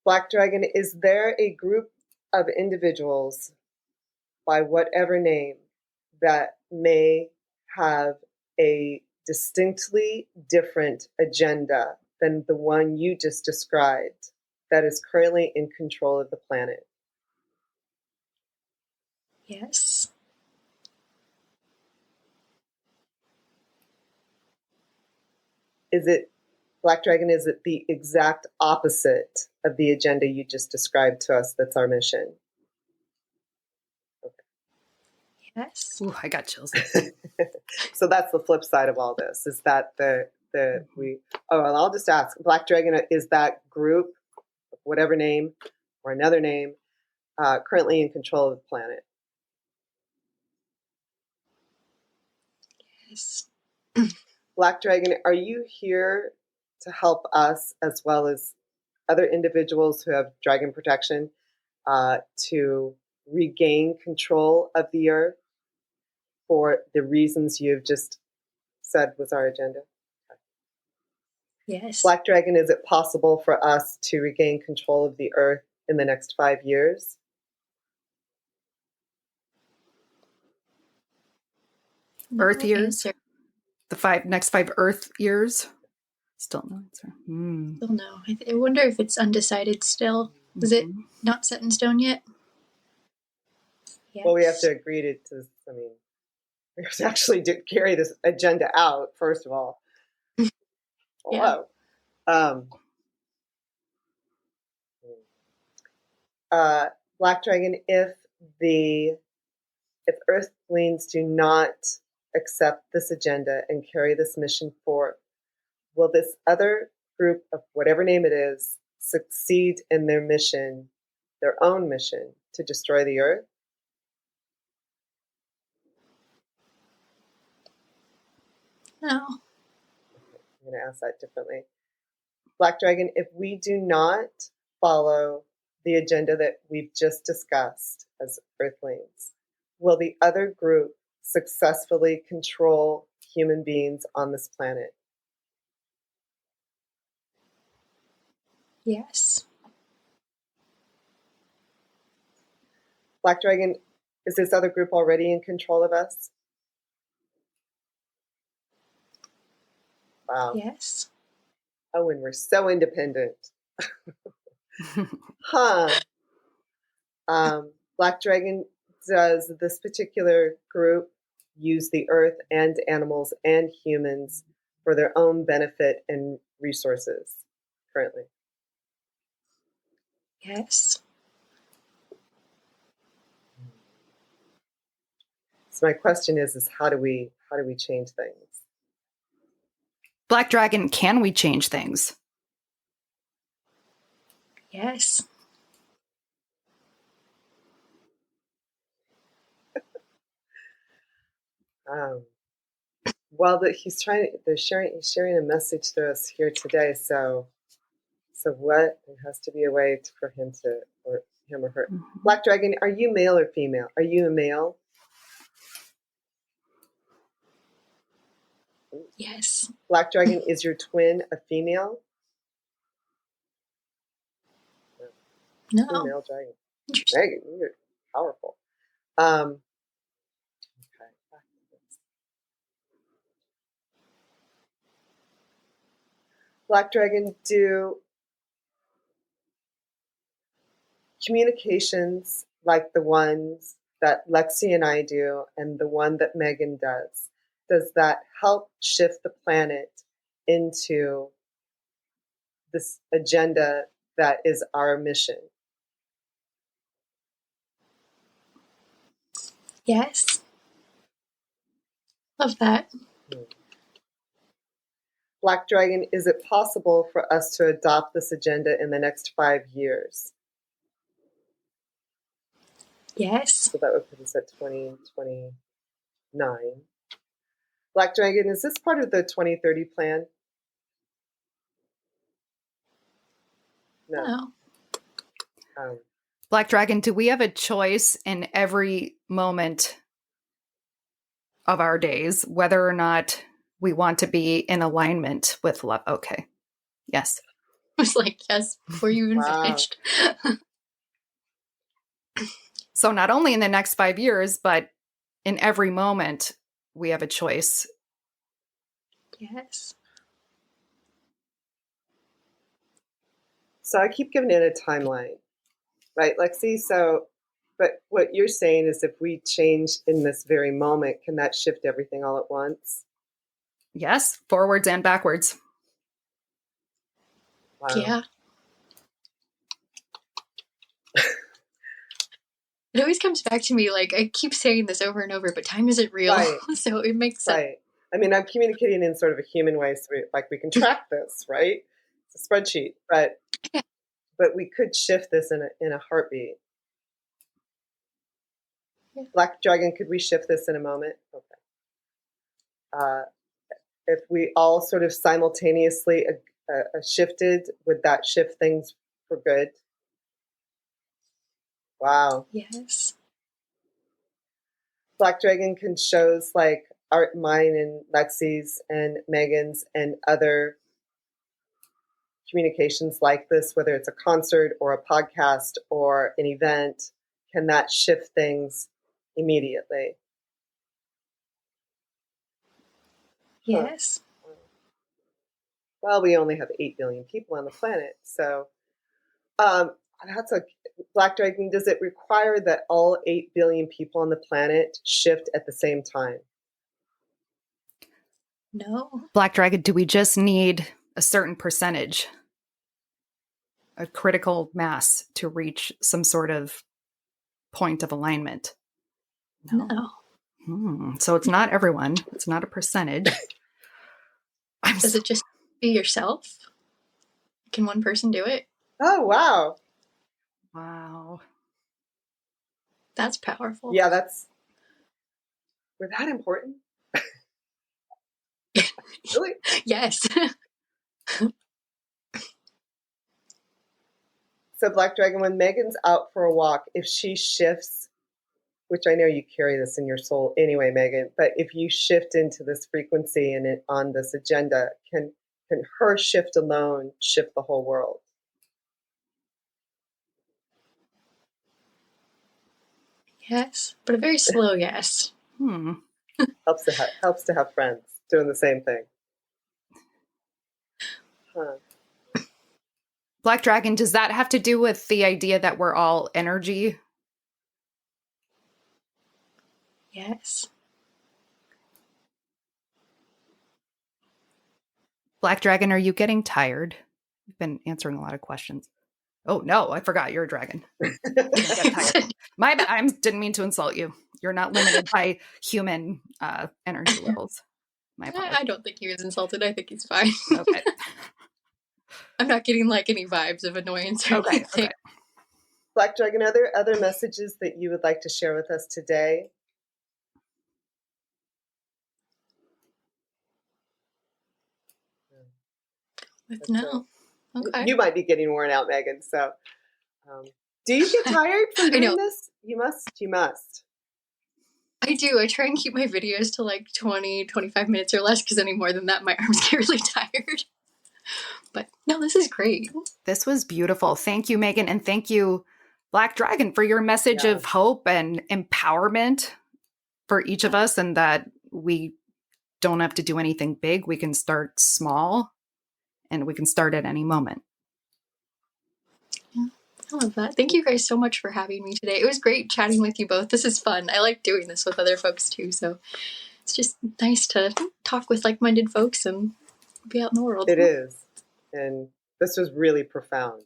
Black Dragon, is there a group of individuals by whatever name that may have a distinctly different agenda than the one you just described that is currently in control of the planet? Yes. Is it, Black Dragon, is it the exact opposite of the agenda you just described to us that's our mission? Yes. Ooh, I got chills. So that's the flip side of all this, is that and I'll just ask, Black Dragon, is that group, whatever name or another name, currently in control of the planet? Yes. Black Dragon, are you here to help us as well as other individuals who have dragon protection to regain control of the earth for the reasons you've just said was our agenda? Yes. Black Dragon, is it possible for us to regain control of the earth in the next 5 years? Earth No years? answer. The next 5 Earth years? Still no answer. Still no. I wonder if it's undecided still. Is it not set in stone yet? Yes. Well, we have to agree I mean, we have to actually carry this agenda out, first of all. Yeah. Hello. Black Dragon, if Earthlings do not accept this agenda and carry this mission forth, will this other group of whatever name it is succeed in their mission, their own mission to destroy the earth? No. I'm going to ask that differently. Black Dragon, if we do not follow the agenda that we've just discussed as Earthlings, will the other group successfully control human beings on this planet? Yes. Black Dragon, is this other group already in control of us? Wow. Yes. Oh, and we're so independent. Huh. Black Dragon, does this particular group use the earth and animals and humans for their own benefit and resources currently? Yes. So my question is how do we change things? Black Dragon, can we change things? Yes. Well, that he's sharing a message to us here today. So what? There has to be a way for him or her. Mm-hmm. Black Dragon, are you male or female? Are you a male? Yes. Black Dragon, is your twin a female? No. Female dragon. Interesting. Dragon, you're powerful. Okay. Black Dragon, do communications like the ones that Lexi and I do and the one that Megan does that help shift the planet into this agenda that is our mission? Yes. Love that. Black Dragon, is it possible for us to adopt this agenda in the next 5 years? Yes. So that would put us at 2029. Black Dragon, is this part of the 2030 plan? No. Oh. Black Dragon, do we have a choice in every moment of our days whether or not we want to be in alignment with love? Okay. Yes. I was like, yes, before you even finished. So not only in the next 5 years, but in every moment, we have a choice. Yes. So I keep giving it a timeline, right, Lexi? So, but what you're saying is if we change in this very moment, can that shift everything all at once? Yes, forwards and backwards. Wow. Yeah. It always comes back to me, like, I keep saying this over and over, but time isn't real. Right. So it makes sense. Right. I mean, I'm communicating in sort of a human way, so we can track this, right? It's a spreadsheet, but we could shift this in a heartbeat. Yeah. Black Dragon, could we shift this in a moment? Okay. If we all sort of simultaneously shifted, would that shift things for good? Wow. Yes. Black Dragon, can shows like mine and Lexi's and Megan's and other communications like this, whether it's a concert or a podcast or an event, can that shift things immediately? Yes. Huh. Well, we only have 8 billion people on the planet, so that's a Black Dragon. Does it require that all 8 billion people on the planet shift at the same time? No. Black Dragon, do we just need a certain percentage, a critical mass to reach some sort of point of alignment? No. So it's not everyone. It's not a percentage. Does it just be yourself? Can one person do it? Oh, wow. Wow. That's powerful. Yeah, we're that important? Really? Yes. So Black Dragon, when Megan's out for a walk, if she shifts, which I know you carry this in your soul anyway, Megan, but if you shift into this frequency and on this agenda, can her shift alone shift the whole world? Yes, but a very slow yes. Helps to have friends doing the same thing. Huh. Black Dragon, does that have to do with the idea that we're all energy? Yes. Black Dragon, are you getting tired? You've been answering a lot of questions. Oh, no, I forgot you're a dragon. Get tired. My bad. I didn't mean to insult you. You're not limited by human energy levels. My apologies. I don't think he was insulted. I think he's fine. Okay. I'm not getting like any vibes of annoyance or anything. Okay. Black Dragon, are there other messages that you would like to share with us today? No. Okay. You might be getting worn out, Megan. So, do you get tired from doing this? You must. I do. I try and keep my videos to like 20, 25 minutes or less because any more than that, my arms get really tired. But no, this is great. This was beautiful. Thank you, Megan. And thank you, Black Dragon, for your message of hope and empowerment for each of us, and that we don't have to do anything big. We can start small and we can start at any moment. Yeah. I love that. Thank you guys so much for having me today. It was great chatting with you both. This is fun. I like doing this with other folks too. So it's just nice to talk with like-minded folks and be out in the world. It is. And this was really profound.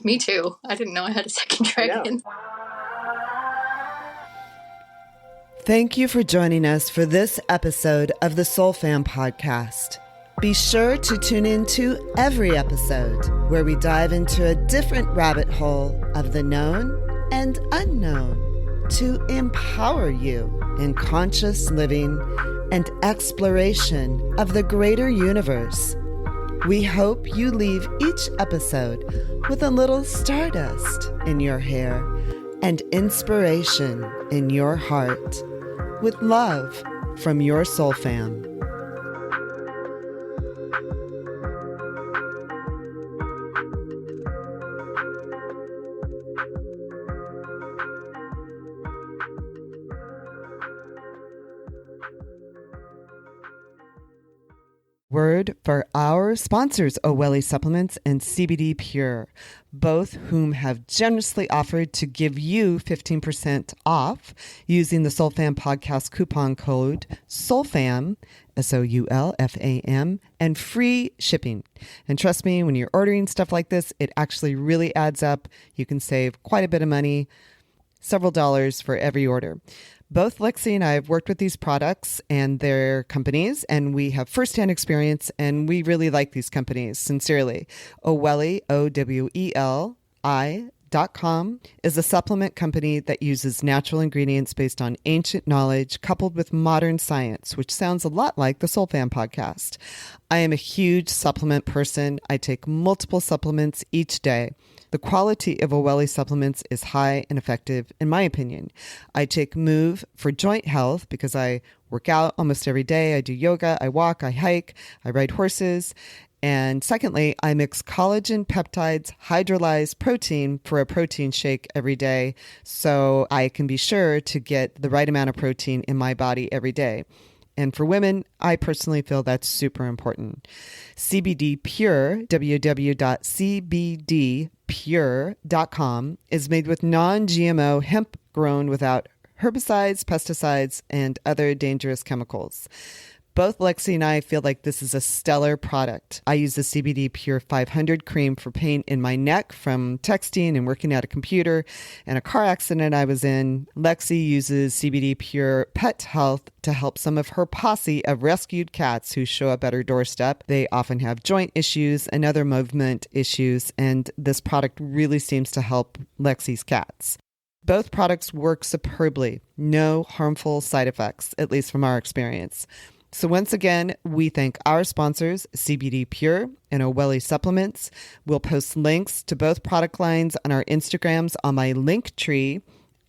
Me too. I didn't know I had a second dragon. Thank you for joining us for this episode of the Soul Fam podcast. Be sure to tune in to every episode where we dive into a different rabbit hole of the known and unknown to empower you in conscious living and exploration of the greater universe. We hope you leave each episode with a little stardust in your hair and inspiration in your heart. With love from your Soul Fam. Word for our sponsors, Oweli Supplements and CBD Pure, both whom have generously offered to give you 15% off using the SoulFam podcast coupon code SOULFAM, SOULFAM, and free shipping. And trust me, when you're ordering stuff like this, it actually really adds up. You can save quite a bit of money, several dollars for every order. Both Lexi and I have worked with these products and their companies, and we have firsthand experience, and we really like these companies, sincerely. Oweli, OWELI.com, is a supplement company that uses natural ingredients based on ancient knowledge coupled with modern science, which sounds a lot like the Soul Fam podcast. I am a huge supplement person. I take multiple supplements each day. The quality of Oweli supplements is high and effective, in my opinion. I take Move for joint health because I work out almost every day. I do yoga, I walk, I hike, I ride horses. And secondly, I mix collagen, peptides, hydrolyzed protein for a protein shake every day so I can be sure to get the right amount of protein in my body every day. And for women, I personally feel that's super important. CBD Pure, www.cbdpure.com, is made with non-GMO hemp grown without herbicides, pesticides, and other dangerous chemicals. Both Lexi and I feel like this is a stellar product. I use the CBD Pure 500 cream for pain in my neck from texting and working at a computer and a car accident I was in. Lexi uses CBD Pure Pet Health to help some of her posse of rescued cats who show up at her doorstep. They often have joint issues and other movement issues, and this product really seems to help Lexi's cats. Both products work superbly. No harmful side effects, at least from our experience. So once again, we thank our sponsors, CBD Pure and Oweli Supplements. We'll post links to both product lines on our Instagrams on my link tree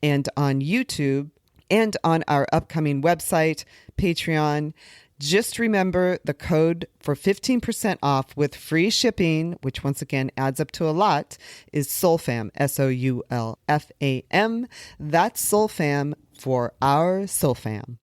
and on YouTube and on our upcoming website, Patreon. Just remember the code for 15% off with free shipping, which once again adds up to a lot, is SOULFAM, SOULFAM. That's SOULFAM for our SOULFAM.